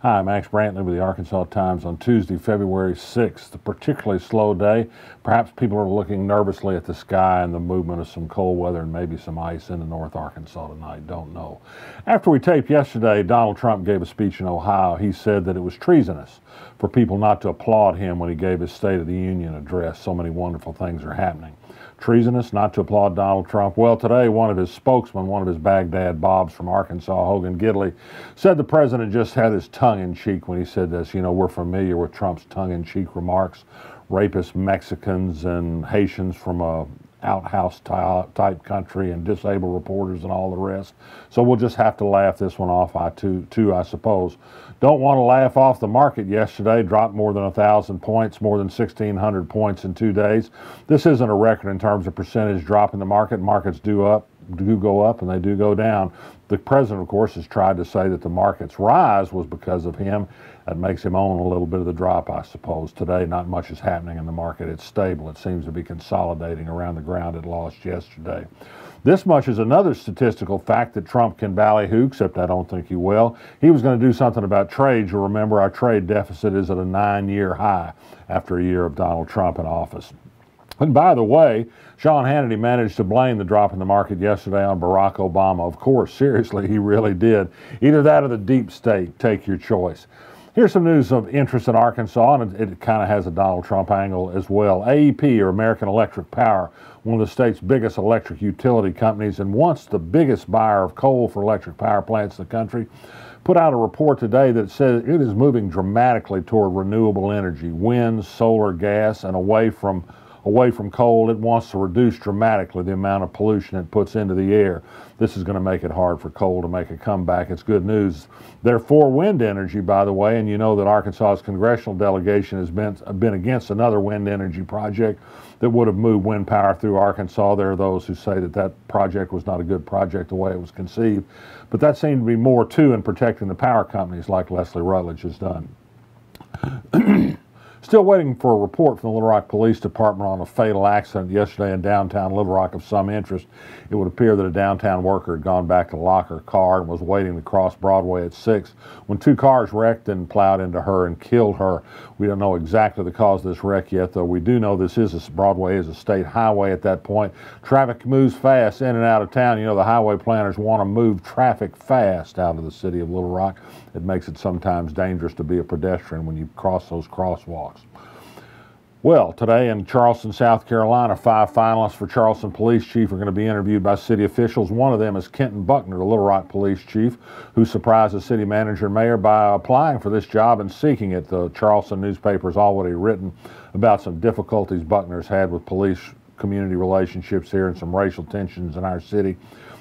Hi, I'm Max Brantley with the Arkansas Times on Tuesday, February 6th. A particularly slow day. Perhaps people are looking nervously at the sky and the movement of some cold weather and maybe some ice into North Arkansas tonight. Don't know. After we taped yesterday, Donald Trump gave a speech in Ohio. He said that it was treasonous for people not to applaud him when he gave his State of the Union address. So many wonderful things are happening. Treasonous not to applaud Donald Trump? Well, today one of his spokesmen, one of his Baghdad Bobs from Arkansas, Hogan Gidley, said the president just had his tongue in cheek when he said this. You know, we're familiar with Trump's tongue-in-cheek remarks. Rapist Mexicans and Haitians from a outhouse type country and disabled reporters and all the rest. So we'll just have to laugh this one off, too, I suppose. Don't want to laugh off the market yesterday. Dropped more than 1,000 points, more than 1,600 points in 2 days. This isn't a record in terms of percentage drop in the market. Markets do go up and they do go down. The president, of course, has tried to say that the market's rise was because of him. That makes him own a little bit of the drop, I suppose. Today, not much is happening in the market. It's stable. It seems to be consolidating around the ground it lost yesterday. This much is another statistical fact that Trump can ballyhoo, except I don't think he will. He was going to do something about trade. You'll remember our trade deficit is at a 9-year high after a year of Donald Trump in office. And by the way, Sean Hannity managed to blame the drop in the market yesterday on Barack Obama. Of course, seriously, he really did. Either that or the deep state. Take your choice. Here's some news of interest in Arkansas, and it kind of has a Donald Trump angle as well. AEP, or American Electric Power, one of the state's biggest electric utility companies and once the biggest buyer of coal for electric power plants in the country, put out a report today that says it is moving dramatically toward renewable energy, wind, solar, gas, and away from coal. It wants to reduce dramatically the amount of pollution it puts into the air. This is going to make it hard for coal to make a comeback. It's good news. They're for wind energy, by the way, and you know that Arkansas's congressional delegation has been against another wind energy project that would have moved wind power through Arkansas. There are those who say that that project was not a good project the way it was conceived, but that seemed to be more too in protecting the power companies like Leslie Rutledge has done. Still waiting for a report from the Little Rock Police Department on a fatal accident yesterday in downtown Little Rock of some interest. It would appear that a downtown worker had gone back to lock her car and was waiting to cross Broadway at 6 when 2 cars wrecked and plowed into her and killed her. We don't know exactly the cause of this wreck yet, though we do know Broadway is a state highway at that point. Traffic moves fast in and out of town. You know, the highway planners want to move traffic fast out of the city of Little Rock. It makes it sometimes dangerous to be a pedestrian when you cross those crosswalks. Well, today in Charleston, South Carolina, 5 finalists for Charleston Police Chief are going to be interviewed by city officials. One of them is Kenton Buckner, the Little Rock Police Chief, who surprised the city manager and mayor by applying for this job and seeking it. The Charleston newspaper has already written about some difficulties Buckner's had with police community relationships here and some racial tensions in our city.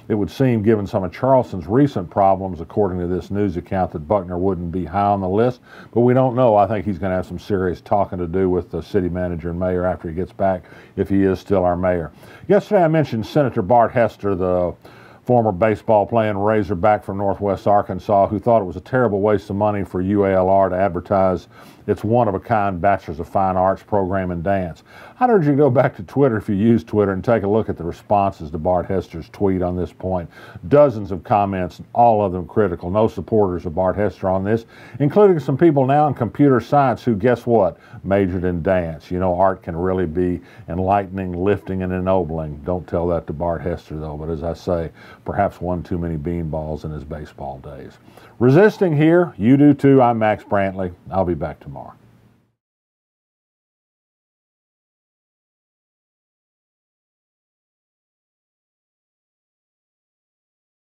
It would seem, given some of Charleston's recent problems, according to this news account, that Buckner wouldn't be high on the list, but we don't know. I think he's going to have some serious talking to do with the city manager and mayor after he gets back, if he is still our mayor. Yesterday I mentioned Senator Bart Hester, the former baseball playing Razorback from Northwest Arkansas, who thought it was a terrible waste of money for UALR to advertise its one-of-a-kind Bachelor's of Fine Arts program in dance. I'd urge you to go back to Twitter if you use Twitter and take a look at the responses to Bart Hester's tweet on this point. Dozens of comments, all of them critical. No supporters of Bart Hester on this, including some people now in computer science who, guess what, majored in dance. You know, art can really be enlightening, lifting, and ennobling. Don't tell that to Bart Hester, though, but as I say, perhaps one too many beanballs in his baseball days. Resisting here, you do too. I'm Max Brantley. I'll be back tomorrow.